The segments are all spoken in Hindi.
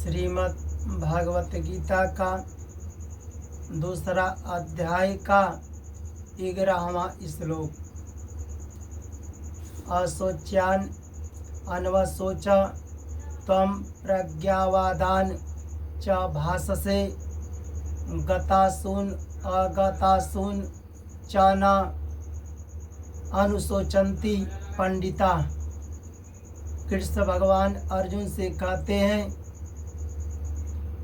श्रीमद् भागवत गीता का दूसरा अध्याय का 11वां श्लोक। अशोच्यान अनवशोच त्वं प्रज्ञावादान च भाषसे गतासून अगतासून च न अनुशोचन्ति पंडिता। कृष्ण भगवान अर्जुन से कहते हैं,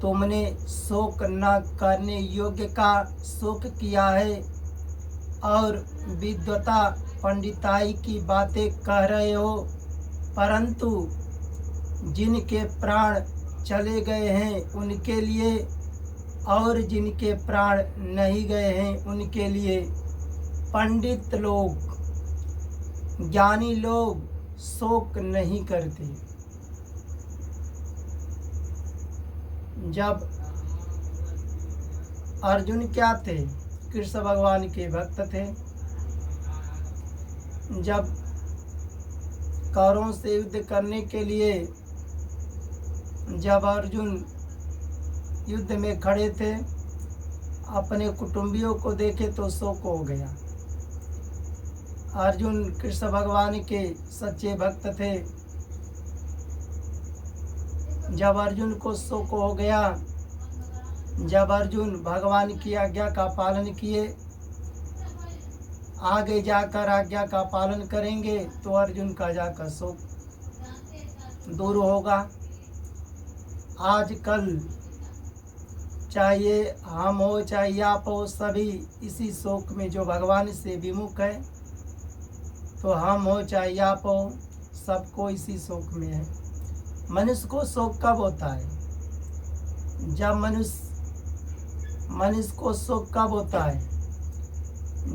तुमने शोक न करने योग्य का शोक किया है और विद्वता पंडिताई की बातें कह रहे हो, परंतु जिनके प्राण चले गए हैं उनके लिए और जिनके प्राण नहीं गए हैं उनके लिए पंडित लोग, ज्ञानी लोग शोक नहीं करते। जब अर्जुन क्या थे? कृष्ण भगवान के भक्त थे। जब कौरवों से युद्ध करने के लिए जब अर्जुन युद्ध में खड़े थे, अपने कुटुंबियों को देखे तो शोक हो गया। अर्जुन कृष्ण भगवान के सच्चे भक्त थे। जब अर्जुन को शोक हो गया, जब अर्जुन भगवान की आज्ञा का पालन किए, आगे जाकर आज्ञा का पालन करेंगे तो अर्जुन का जाकर शोक दूर होगा। आजकल चाहे हम हो चाहे आप हो, सभी इसी शोक में जो भगवान से विमुख है, तो हम हो चाहे आप हो, सबको इसी शोक में है। मनुष्य को शोक कब होता है? जब मनुष्य को शोक कब होता है?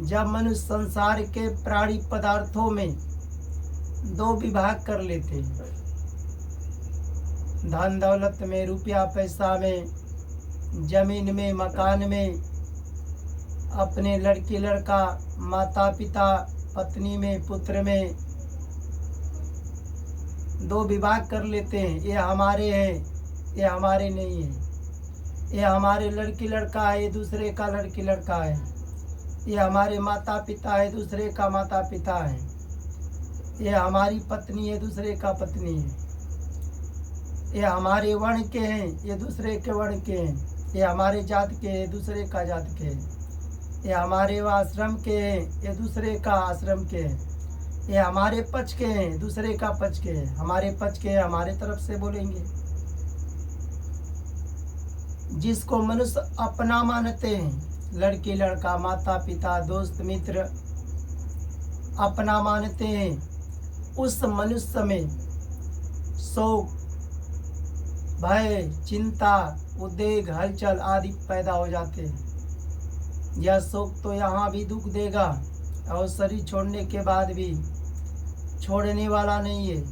जब मनुष्य संसार के प्राणी पदार्थों में दो विभाग कर लेते हैं, धन दौलत में, रुपया पैसा में, जमीन में, मकान में, अपने लड़की लड़का, माता पिता, पत्नी में, पुत्र में दो विभाग कर लेते हैं। ये हमारे हैं, ये हमारे नहीं है। ये हमारे लड़की लड़का है, ये दूसरे का लड़की लड़का है। ये हमारे माता पिता है, दूसरे का माता पिता है। ये हमारी पत्नी है, दूसरे का पत्नी है। ये हमारे वर्ण के हैं, ये दूसरे के वर्ण के हैं। ये हमारे जात के हैं, दूसरे का जात के हैं। ये हमारे आश्रम के हैं, ये दूसरे का आश्रम के हैं। ये हमारे पक्ष के हैं, दूसरे का पक्ष के हैं। हमारे पक्ष के हैं, हमारे तरफ से बोलेंगे। जिसको मनुष्य अपना मानते हैं, लड़की लड़का, माता पिता, दोस्त मित्र अपना मानते हैं, उस मनुष्य में शोक, भय, चिंता, उद्वेग, हलचल आदि पैदा हो जाते हैं। यह शोक तो यहाँ भी दुख देगा और शरीर छोड़ने के बाद भी छोड़ने वाला नहीं है।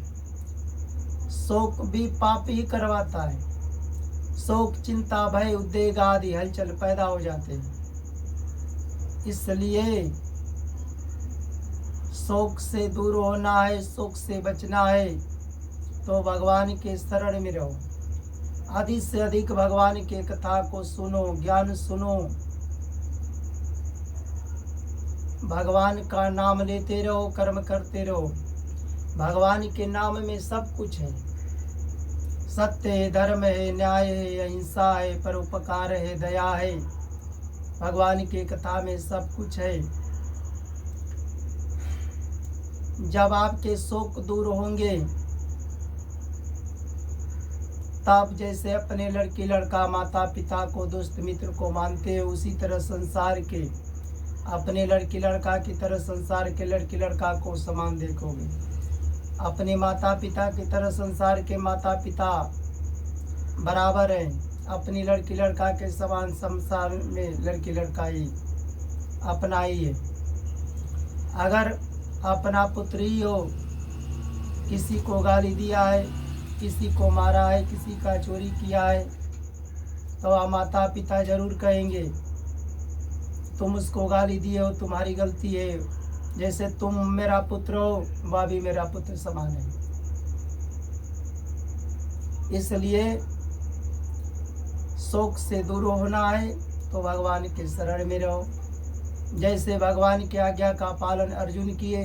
शोक भी पाप ही करवाता है। शोक, चिंता, भय, उद्वेग आदि हलचल पैदा हो जाते हैं। इसलिए शोक से दूर होना है, शोक से बचना है तो भगवान के शरण में रहो। अधिक से अधिक भगवान के कथा को सुनो, ज्ञान सुनो, भगवान का नाम लेते रहो, कर्म करते रहो। भगवान के नाम में सब कुछ है। सत्य है, धर्म है, न्याय है, अहिंसा है, परोपकार है, दया है। भगवान के कथा में सब कुछ है। जब आपके शोक दूर होंगे, तब जैसे अपने लड़की लड़का, माता पिता को, दोस्त मित्र को मानते हो, उसी तरह संसार के अपने लड़की लड़का की तरह संसार के लड़की लड़का को समान देखोगे। अपने माता पिता की तरह संसार के माता पिता बराबर हैं। अपनी लड़की लड़का के समान संसार में लड़की लड़का ही अपना ही है। अगर अपना पुत्र ही हो, किसी को गाली दिया है, किसी को मारा है, किसी का चोरी किया है, तो माता पिता जरूर कहेंगे, तुम उसको गाली दिए हो, तुम्हारी गलती है। जैसे तुम मेरा पुत्र हो, वह भी मेरा पुत्र समान है। इसलिए शोक से दूर होना है तो भगवान के शरण में रहो। जैसे भगवान की आज्ञा का पालन अर्जुन किए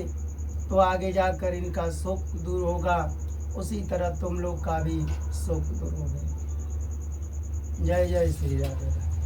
तो आगे जाकर इनका शोक दूर होगा, उसी तरह तुम लोग का भी शोक दूर होगा। जय जय श्री राधे।